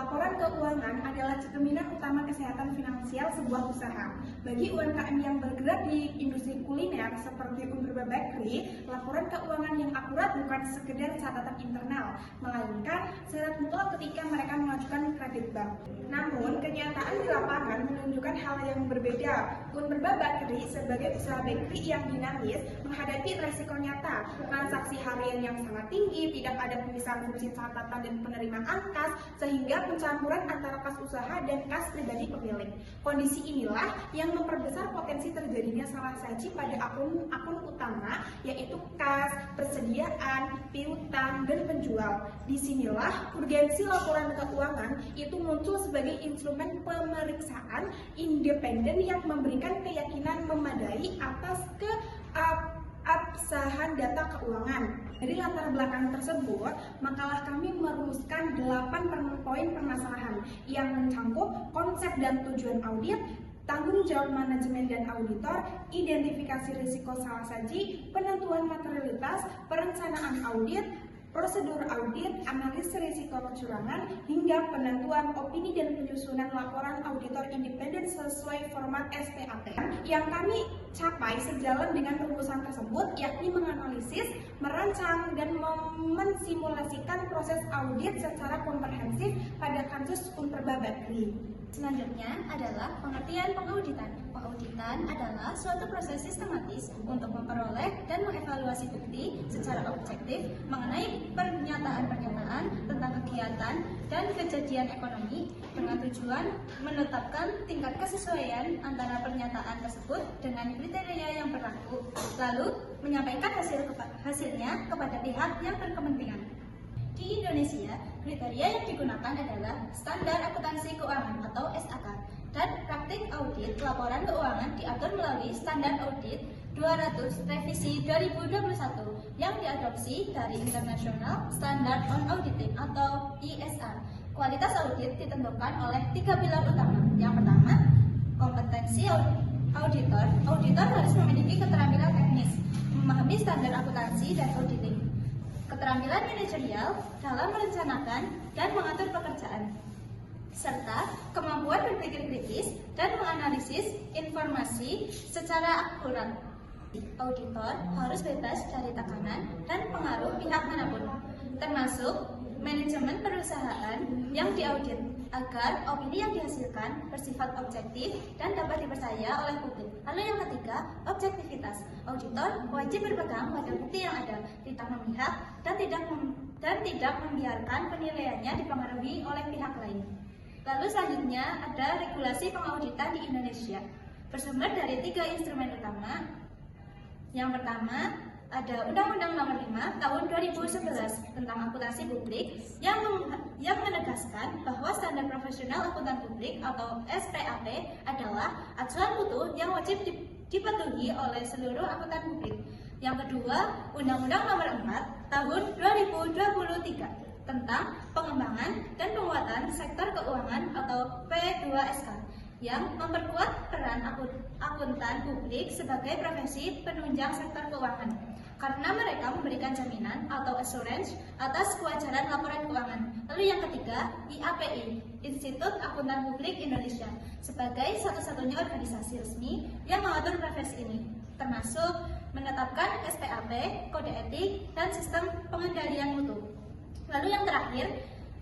Laporan keuangan adalah cerminan utama kesehatan finansial sebuah usaha. Bagi UMKM yang bergerak di industri kuliner seperti Unpurba Bakery, laporan keuangan yang akurat bukan sekedar catatan internal, melainkan syarat mutlak ketika mereka mengajukan kredit bank. Namun, kenyataan di lapangan menunjukkan hal yang berbeda. Unpurba Bakery sebagai usaha bakery yang dinamis menghadapi resiko nyata, transaksi harian yang sangat tinggi, tidak ada pemisahan fungsi catatan dan penerimaan kas, sehingga pencampuran antara kas usaha dan kas pribadi pemilik. Kondisi inilah yang memperbesar potensi terjadinya salah saji pada akun utama, yaitu kas, persediaan, piutang, dan penjual. Disinilah urgensi laporan keuangan itu muncul sebagai instrumen pemeriksaan independen yang memberikan keyakinan memadai atas keabsahan data keuangan. Dari latar belakang tersebut, makalah kami merumuskan 8 poin permasalahan yang mencakup konsep dan tujuan audit, tanggung jawab manajemen dan auditor, identifikasi risiko salah saji, penentuan materialitas, perencanaan audit, prosedur audit, analisis risiko kecurangan, hingga penentuan opini dan penyusunan laporan auditor independen sesuai format SPAP. Yang kami capai sejalan dengan rumusan tersebut, yakni menganalisis, merancang, dan mensimulasikan proses audit secara komprehensif pada kasus Unpurba Bakery. Selanjutnya adalah pengertian pengauditan. Pengauditan adalah suatu proses sistematis untuk memperoleh dan mengevaluasi bukti secara objektif mengenai pernyataan-pernyataan tentang kegiatan dan kejadian ekonomi dengan tujuan menetapkan tingkat kesesuaian antara pernyataan tersebut dengan kriteria yang berlaku, lalu menyampaikan hasilnya kepada pihak yang berkepentingan. Di Indonesia, kriteria yang digunakan adalah Standar Akuntansi Keuangan atau SAK, dan praktik audit laporan keuangan diatur melalui Standar Audit 200 Revisi 2021 yang diadopsi dari International Standard on Auditing atau ISA. Kualitas audit ditentukan oleh 3 pilar utama. Yang pertama, kompetensi auditor. Auditor harus memiliki keterampilan teknis, memahami standar akuntansi dan auditing. Keterampilan manajerial dalam merencanakan dan mengatur pekerjaan, serta kemampuan berpikir kritis dan menganalisis informasi secara akurat. Auditor harus bebas dari tekanan dan pengaruh pihak manapun, termasuk manajemen perusahaan yang diaudit, agar opini yang dihasilkan bersifat objektif dan dapat dipercaya oleh publik. Lalu yang ketiga, objektivitas. Auditor wajib berpegang pada bukti yang ada, tidak memihak dan tidak membiarkan penilaiannya dipengaruhi oleh pihak lain. Lalu selanjutnya ada regulasi pengauditan di Indonesia, bersumber dari 3 instrumen utama. Yang pertama, ada Undang-Undang Nomor 5 Tahun 2011 tentang akuntansi publik yang menegaskan bahwa standar profesional akuntan publik atau SPAP adalah acuan mutu yang wajib dipatuhi oleh seluruh akuntan publik. Yang kedua, Undang-Undang Nomor 4 Tahun 2023 tentang pengembangan dan penguatan sektor keuangan atau P2SK yang memperkuat peran akuntan publik sebagai profesi penunjang sektor keuangan, karena mereka memberikan jaminan atau assurance atas kewajaran laporan keuangan. Lalu yang ketiga, IAPI, Institut Akuntan Publik Indonesia, sebagai satu-satunya organisasi resmi yang mengatur profesi ini, termasuk menetapkan SPAP, kode etik, dan sistem pengendalian mutu. Lalu yang terakhir,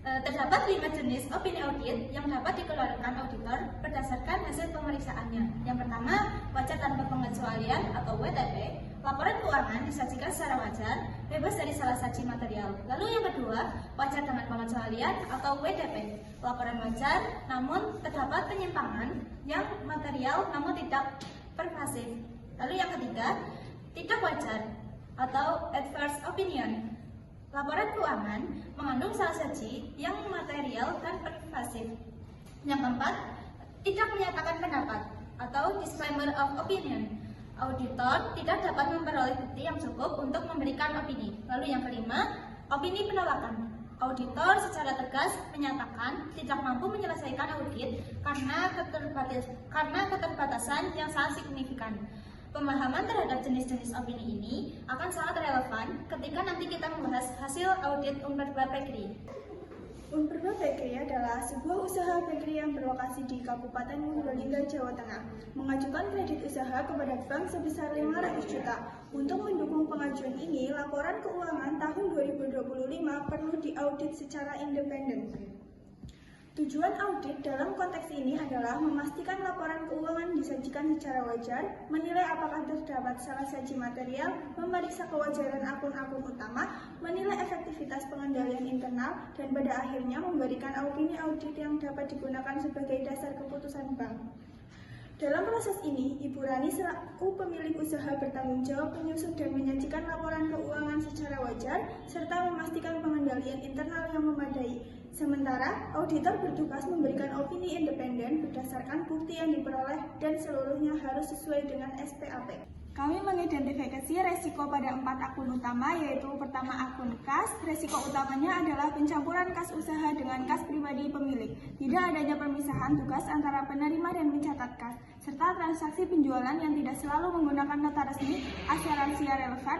terdapat 5 jenis opini audit yang dapat dikeluarkan auditor berdasarkan hasil pemeriksaannya. Yang pertama, wajar tanpa pengecualian atau WTP. Laporan keuangan disajikan secara wajar, bebas dari salah saji material. Lalu yang kedua, wajar dengan pengecualian atau WDP. Laporan wajar, namun terdapat penyimpangan yang material namun tidak pervasif. Lalu yang ketiga, tidak wajar atau adverse opinion. Laporan keuangan mengandung salah saji yang material dan pervasif. Yang keempat, tidak menyatakan pendapat atau disclaimer of opinion. Auditor tidak dapat memperoleh bukti yang cukup untuk memberikan opini. Lalu yang kelima, opini penolakan. Auditor secara tegas menyatakan tidak mampu menyelesaikan audit karena keterbatasan yang sangat signifikan. Pemahaman terhadap jenis-jenis opini ini akan sangat relevan ketika nanti kita membahas hasil audit Unpurba Bakery. Unperba Bakery adalah sebuah usaha bakery yang berlokasi di Kabupaten Purbalingga, Jawa Tengah, mengajukan kredit usaha kepada bank sebesar 500 juta. Untuk mendukung pengajuan ini, laporan keuangan tahun 2025 perlu diaudit secara independen. Tujuan audit dalam konteks ini adalah memastikan laporan keuangan disajikan secara wajar, menilai apakah terdapat salah saji material, memeriksa kewajaran akun-akun utama, menilai efektivitas pengendalian internal, dan pada akhirnya memberikan opini audit yang dapat digunakan sebagai dasar keputusan bank. Dalam proses ini, Ibu Rani selaku pemilik usaha bertanggung jawab menyusun dan menyajikan laporan keuangan secara wajar, serta memastikan pengendalian internal yang memadai. Sementara, auditor bertugas memberikan opini independen berdasarkan bukti yang diperoleh dan seluruhnya harus sesuai dengan SPAP. Kami mengidentifikasi resiko pada 4 akun utama, yaitu pertama akun kas. Resiko utamanya adalah pencampuran kas usaha dengan kas pribadi pemilik. Tidak adanya permisahan tugas antara penerima dan pencatat kas, serta transaksi penjualan yang tidak selalu menggunakan nota resmi, asuransi relevan,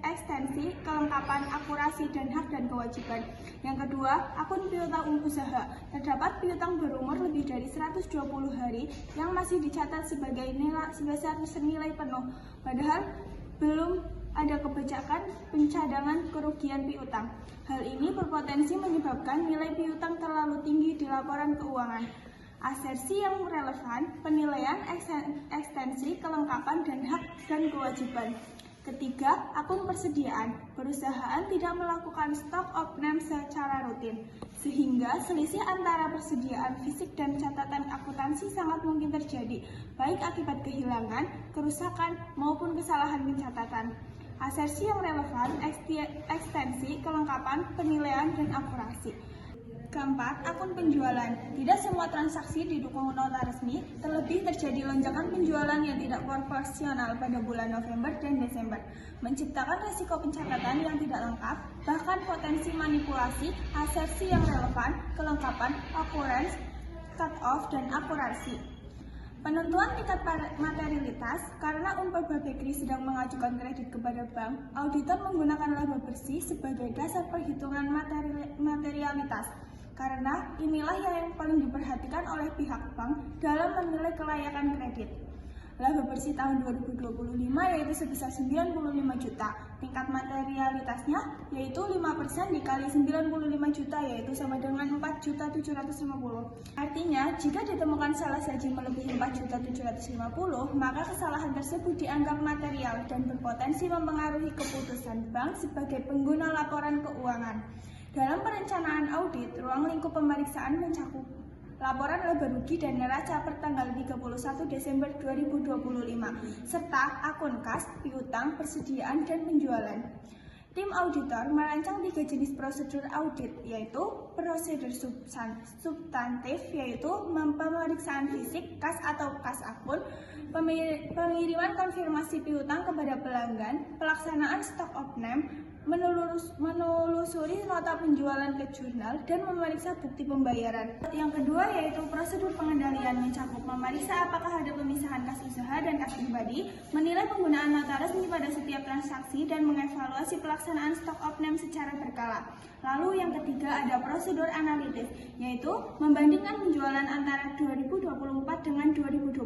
ekstensi, kelengkapan, akurasi, dan hak dan kewajiban. Yang kedua, akun piutang usaha. Terdapat piutang berumur lebih dari 120 hari yang masih dicatat sebagai nilai sebesar senilai penuh, padahal belum ada kebijakan pencadangan kerugian piutang. Hal ini berpotensi menyebabkan nilai piutang terlalu tinggi di laporan keuangan. Asersi yang relevan, penilaian, ekstensi, kelengkapan, dan hak dan kewajiban. Ketiga, akun persediaan. Perusahaan tidak melakukan stock of name secara rutin, sehingga selisih antara persediaan fisik dan catatan akuntansi sangat mungkin terjadi, baik akibat kehilangan, kerusakan, maupun kesalahan pencatatan. Asersi yang relevan, ekstensi, kelengkapan, penilaian, dan akurasi. Keempat, akun penjualan. Tidak semua transaksi didukung nota resmi, terlebih terjadi lonjakan penjualan yang tidak proporsional pada bulan November dan Desember, menciptakan risiko pencatatan yang tidak lengkap, bahkan potensi manipulasi, asersi yang relevan, kelengkapan, occurrence, cut-off, dan akurasi. Penentuan tingkat materialitas. Karena Unperba Bakery sedang mengajukan kredit kepada bank, auditor menggunakan laba bersih sebagai dasar perhitungan materialitas. Karena inilah yang paling diperhatikan oleh pihak bank dalam menilai kelayakan kredit. Laba bersih tahun 2025 yaitu sebesar 95 juta. Tingkat materialitasnya yaitu 5% dikali 95 juta yaitu sama dengan 4.750. Artinya, jika ditemukan salah saji melebihi 4.750, maka kesalahan tersebut dianggap material dan berpotensi mempengaruhi keputusan bank sebagai pengguna laporan keuangan. Dalam perencanaan audit, ruang lingkup pemeriksaan mencakup laporan laba rugi dan neraca per tanggal 31 Desember 2025, serta akun kas, piutang, persediaan, dan penjualan. Tim auditor merancang 3 jenis prosedur audit, yaitu prosedur substantif, yaitu pemeriksaan fisik, kas atau kas akun, pengiriman konfirmasi piutang kepada pelanggan, pelaksanaan stock of name, menelusuri nota penjualan ke jurnal, dan memeriksa bukti pembayaran. Yang kedua yaitu prosedur pengendalian, mencakup memeriksa apakah ada pemisahan kas usaha dan kas pribadi, menilai penggunaan nota resmi pada setiap transaksi, dan mengevaluasi pelaksanaan stock of name secara berkala. Lalu yang ketiga ada prosedur analitis, yaitu membandingkan penjualan antara 2024 dengan 2025,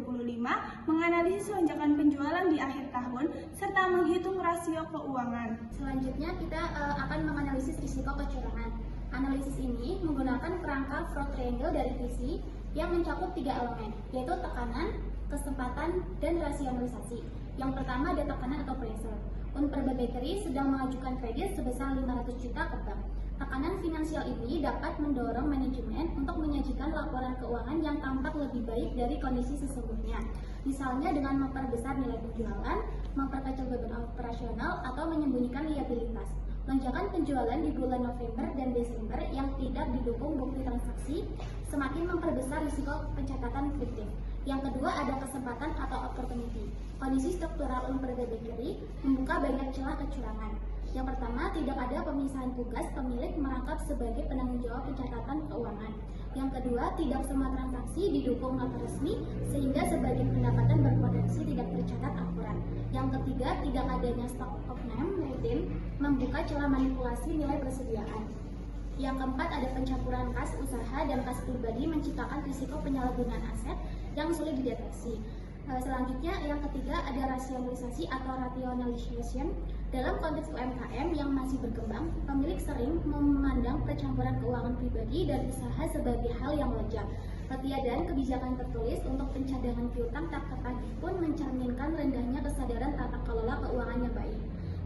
menganalisis lonjakan penjualan di akhir tahun, serta menghitung rasio keuangan. Selanjutnya kita akan menganalisis risiko kecurangan. Analisis ini menggunakan kerangka fraud triangle dari visi yang mencakup 3 elemen, yaitu tekanan, kesempatan, dan rasionalisasi. Yang pertama ada tekanan atau pressure. Unperba Bakery sedang mengajukan kredit sebesar 500 juta ke bank. Tekanan finansial ini dapat mendorong manajemen untuk menyajikan laporan keuangan yang tampak lebih baik dari kondisi sesungguhnya. Misalnya dengan memperbesar nilai penjualan, memperkecil beban operasional, atau menyembunyikan liabilitas. Lonjakan penjualan di bulan November dan Desember yang tidak didukung bukti transaksi semakin memperbesar risiko pencatatan fiktif. Yang kedua ada kesempatan atau opportunity. Kondisi struktural Unperba Bakery membuka banyak celah kecurangan. Yang pertama, tidak ada pemisahan tugas pemilik merangkap sebagai penanggung jawab pencatatan keuangan. Yang kedua, tidak semua transaksi didukung nota resmi sehingga sebagian pendapatan berpotensi tidak tercatat akurat. Yang ketiga, tidak adanya stock of name rutin membuka celah manipulasi nilai persediaan. Yang keempat, ada pencampuran kas usaha dan kas pribadi menciptakan risiko penyalahgunaan aset yang sulit dideteksi. Selanjutnya, yang ketiga, ada rasionalisasi atau rationalization. Dalam konteks UMKM yang masih berkembang, pemilik sering memandang pencampuran keuangan pribadi dan usaha sebagai hal yang wajar. Ketiadaan kebijakan tertulis untuk pencadangan piutang tak tertagih pun mencerminkan rendahnya kesadaran tata kelola keuangan yang baik,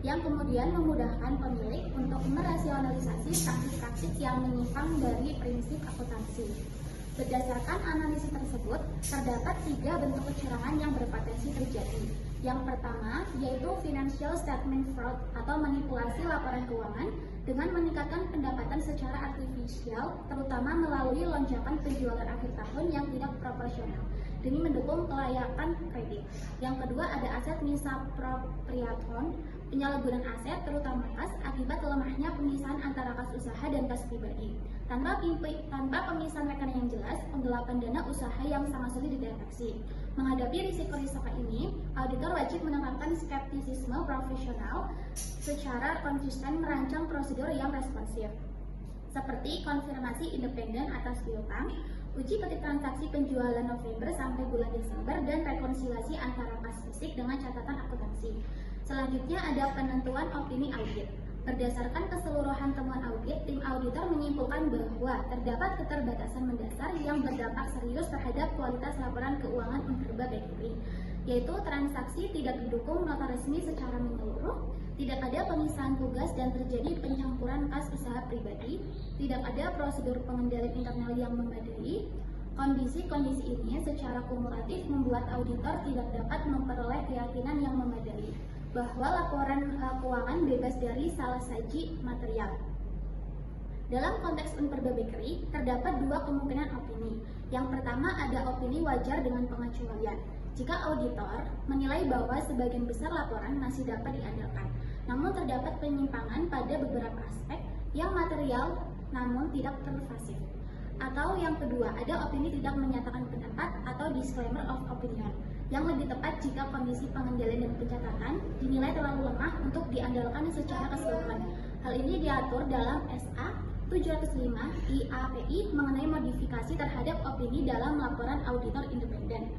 yang kemudian memudahkan pemilik untuk merasionalisasi praktik-praktik yang menyimpang dari prinsip akuntansi. Berdasarkan analisis tersebut, terdapat 3 bentuk kecurangan yang berpotensi terjadi. Yang pertama, yaitu financial statement fraud atau manipulasi laporan keuangan dengan meningkatkan pendapatan secara artifisial, terutama melalui lonjakan penjualan akhir tahun yang tidak proporsional demi mendukung kelayakan kredit. Yang kedua, ada aset misappropriation, penyalahgunaan aset terutama kas akibat lemahnya pemisahan antara kas usaha dan kas pribadi. Tanpa pemisahan rekening yang jelas, penggelapan dana usaha yang sangat sulit dideteksi. Menghadapi risiko-risiko ini, auditor wajib menerapkan skeptisisme profesional secara konsisten merancang prosedur yang responsif, seperti konfirmasi independen atas piutang, uji petik transaksi penjualan November sampai bulan Desember, dan rekonsiliasi antara kas fisik dengan catatan akuntansi. Selanjutnya ada penentuan opini audit. Berdasarkan keseluruhan temuan audit, tim auditor menyimpulkan bahwa terdapat keterbatasan mendasar yang berdampak serius terhadap kualitas laporan keuangan Unperba Bakery, yaitu transaksi tidak didukung nota resmi secara menyeluruh, tidak ada pemisahan tugas dan terjadi pencampuran kas usaha pribadi, tidak ada prosedur pengendalian internal yang memadai. Kondisi-kondisi ini secara kumulatif membuat auditor tidak dapat memperoleh keyakinan yang memadai bahwa laporan keuangan bebas dari salah saji material. Dalam konteks Unperba Bakery, terdapat 2 kemungkinan opini. Yang pertama, ada opini wajar dengan pengecualian. Jika auditor menilai bahwa sebagian besar laporan masih dapat diandalkan, namun terdapat penyimpangan pada beberapa aspek yang material namun tidak pervasif. Atau yang kedua, ada opini tidak menyatakan pendapat atau disclaimer of opinion, yang lebih tepat jika kondisi pengendalian dan pencatatan dinilai terlalu lemah untuk diandalkan secara keseluruhan. Hal ini diatur dalam SA 705 IAPI mengenai modifikasi terhadap opini dalam laporan auditor independen.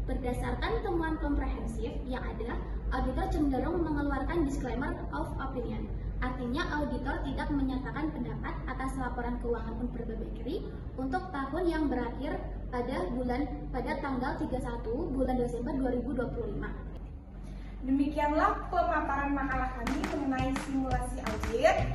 Berdasarkan temuan komprehensif yang ada, auditor cenderung mengeluarkan disclaimer of opinion. Artinya auditor tidak menyatakan pendapat atas laporan keuangan Unperba Bakery untuk tahun yang berakhir pada tanggal 31 bulan Desember 2025. Demikianlah pemaparan makalah kami mengenai simulasi audit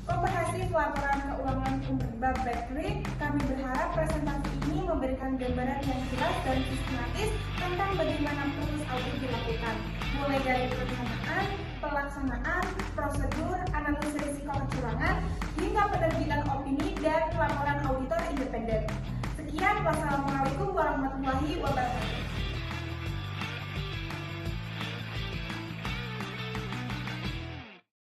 komprehensif laporan keuangan Unperba Bakery. Kami berharap presentasi ini memberikan gambaran yang jelas dan sistematis tentang bagaimana proses audit dilakukan, mulai dari perencanaan, pelaksanaan, prosedur, analisis risiko kecurangan, hingga penerbitan opini dan laporan auditor independen. Sekian, wassalamualaikum warahmatullahi wabarakatuh.